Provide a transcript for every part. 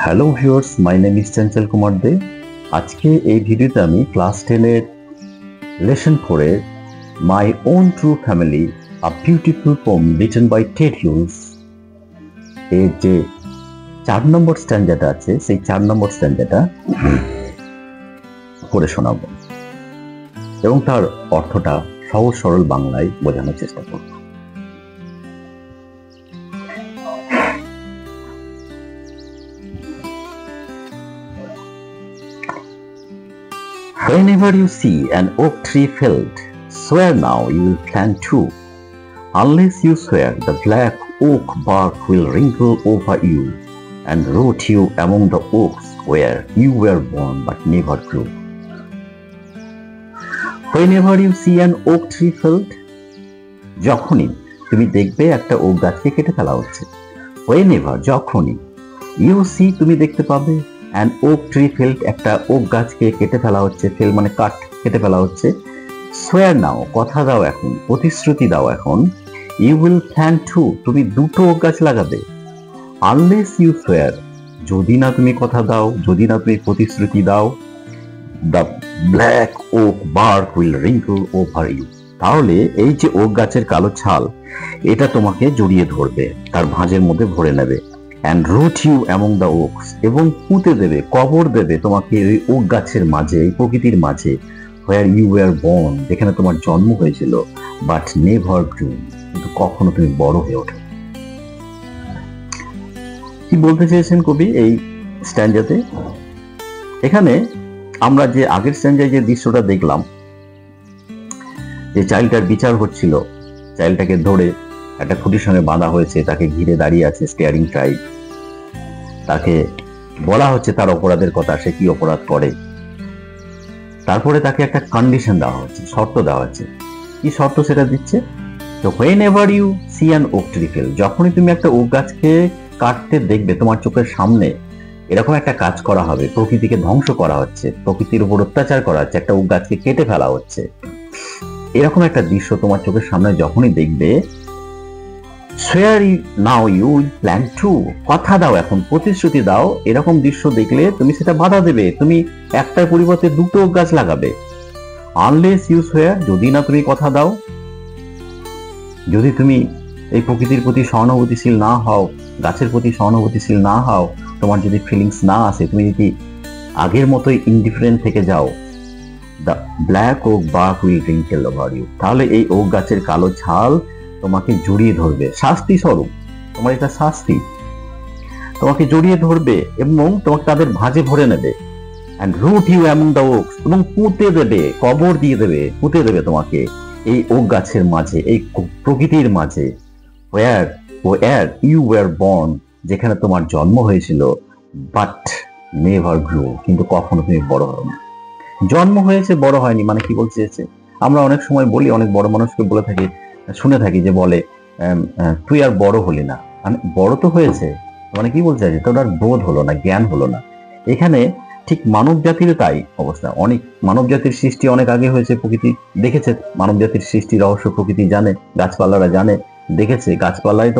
Hello viewers, my name is Chanchal Kumar Dey. আজকে এই ভিডিওতে আমি ক্লাস 10 এর লেসন 4 এর my own true family a beautiful poem written by Ted Hughes এর যে 4 নম্বর স্ট্যান্ডাটা আছে, সেই 4 নম্বর স্ট্যান্ডাটা পড়ে শোনাবো এবং তার অর্থটা সহজ সরল বাংলায় বোঝানোর চেষ্টা করব। Whenever you see an oak tree felled, swear now you will plant two. Unless you swear, the black oak bark will wrinkle over you and root you among the oaks where you were born but never grew. Whenever you see an oak tree felled, যখনই তুমি দেখবে একটা okay গাছকে কেটে ফেলা হচ্ছে। Whenever, যখনই, you see, তুমি দেখতে পাবে an oak tree felled, একটা ওক গাছকে কেটে ফেলা হচ্ছে। ফেল মানে কাট, কেটে ফেলা হচ্ছে। swear now, কথা দাও এখন, প্রতিশ্রুতি দাও এখন। you will plant two, তুমি দুটো ওক গাছ লাগাবে। unless you swear, যদি না তুমি কথা দাও, যদি না তুমি প্রতিশ্রুতি দাও, the black oak bark will wrinkle over you, তাহলে এই যে ওক গাছের কালো ছাল, এটা তোমাকে জড়িয়ে ধরবে, তার ভাঁজের মধ্যে ভরে নেবে। and root you among the oaks, এবং পুঁতে দেবে, কবর দেবে তোমাকে ওই ওক গাছের মাঝে, এই প্রকৃতির মাঝে, where you were born, যেখানে তোমার জন্ম হয়েছিল, but never grew, কিন্তু কখনো তুমি বড় হয়ে ওঠো। কি বলতে চেয়েছেন কবি এই স্ট্যান্ডাতে? এখানে আমরা যে আগের স্ট্যান্ডায় যে দৃশ্যটা দেখলাম, যে চাইল্ডটার বিচার হচ্ছিল, চাইল্ডটাকে ধরে একটা খুঁটির সঙ্গে বাঁধা হয়েছে, তাকে ঘিরে দাঁড়িয়ে আছে স্টিয়ারিং ট্রাইব, তাকে বলা হচ্ছে তার অপরাধের কথা, সে কি অপরাধ করে। তারপরে তাকে একটা কন্ডিশন দেওয়া হচ্ছে, শর্ত দেওয়া হচ্ছে। কি শর্ত সেটা দিচ্ছে? তো whenever you see an oak tree felled, যখনই তুমি একটা ওক গাছকে কাটতে দেখবে, তোমার চোখের সামনে এরকম একটা কাজ করা হবে, প্রকৃতিকে ধ্বংস করা হচ্ছে, প্রকৃতির উপর অত্যাচার করা হচ্ছে, একটা ওক গাছকে কেটে ফেলা হচ্ছে, এরকম একটা দৃশ্য তোমার চোখের সামনে যখনই দেখবে, swear now you will plant two, কথা দাও এখন, প্রতিশ্রুতি দাও, এরকম দৃশ্য দেখলে তুমি সেটা বাধা দেবে, তুমি একটার পরিবর্তে দুটো গাছ লাগাবে। unless you swear, যদি না তুমি কথা দাও, যদি তুমি এই প্রকৃতির প্রতি সহানুভূতিশীল না হও, গাছের প্রতি সহানুভূতিশীল না হও, তোমার যদি ফিলিংস না আসে, তুমি যদি আগের মতোই ইনডিফারেন্ট থেকে যাও, the black oak bark will wrinkle over you, তাহলে এই ওক গাছের কালো ছাল তোমাকে জড়িয়ে ধরবে, শাস্তি স্বরূপ, তোমার এটা শাস্তি, তোমাকে জড়িয়ে ধরবে এবং তোমাকে তাদের ভাঁজে ভরে নেবে। and root you among the oaks, এবং পুঁতে দেবে, কবর দিয়ে দেবে, পুঁতে দেবে তোমাকে এই ওক গাছের মাঝে, এই প্রকৃতির মাঝে, where you were born, যেখানে তোমার জন্ম হয়েছিল, but never grew, কিন্তু কখনো তুমি বড় হও না। জন্ম হয়েছে, বড় হয়নি, মানে কি বলতে চেয়েছে? আমরা অনেক সময় বলি, অনেক বড় মানুষকে বলে থাকি, শুনে থাকি যে বলে তুই আর বড় হলি না, মানে বড় তো হয়েছে, মানে কি বলতে চাইছে? তোর আর বোধ হলো না, জ্ঞান হলো না। এখানে ঠিক মানব জাতিরও তাই অবস্থা। অনেক মানব জাতির সৃষ্টি অনেক আগে হয়েছে, প্রকৃতি দেখেছে মানব জাতির সৃষ্টি রহস্য, প্রকৃতি জানে, গাছপালারা জানে, দেখেছে, গাছপালাই তো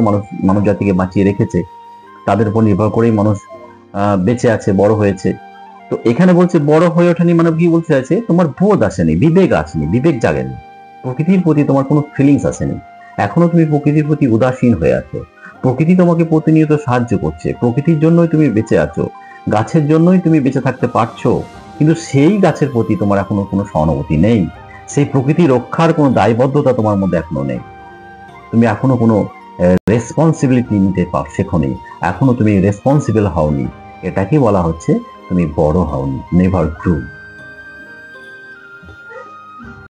মানব জাতিকে বাঁচিয়ে রেখেছে, তাদের উপর নির্ভর করেই মানুষ বেঁচে আছে, বড় হয়েছে। তো এখানে বলছে বড় হয়ে ওঠেনি, মানে কি বলতে চাইছে? তোমার বোধ আসেনি, বিবেক আসেনি, বিবেক জাগেনি, প্রকৃতির প্রতি তোমার কোনো ফিলিংস আসেনি, এখনো তুমি প্রকৃতির প্রতি উদাসীন হয়ে আছো। প্রকৃতি তোমাকে প্রতিনিয়ত সাহায্য করছে, প্রকৃতির জন্যই তুমি বেঁচে আছো, গাছের জন্যই তুমি বেঁচে থাকতে পারছো, কিন্তু সেই গাছের প্রতি তোমার এখনো কোনো সহানুভূতি নেই, সেই প্রকৃতি রক্ষার কোনো দায়বদ্ধতা তোমার মধ্যে এখনো নেই, তুমি এখনো কোনো রেসপন্সিবিলিটি নিতে শেখোনি, এখনো তুমি রেসপন্সিবল হওনি। এটাকে বলা হচ্ছে তুমি বড় হওনি, নেভার গ্রু।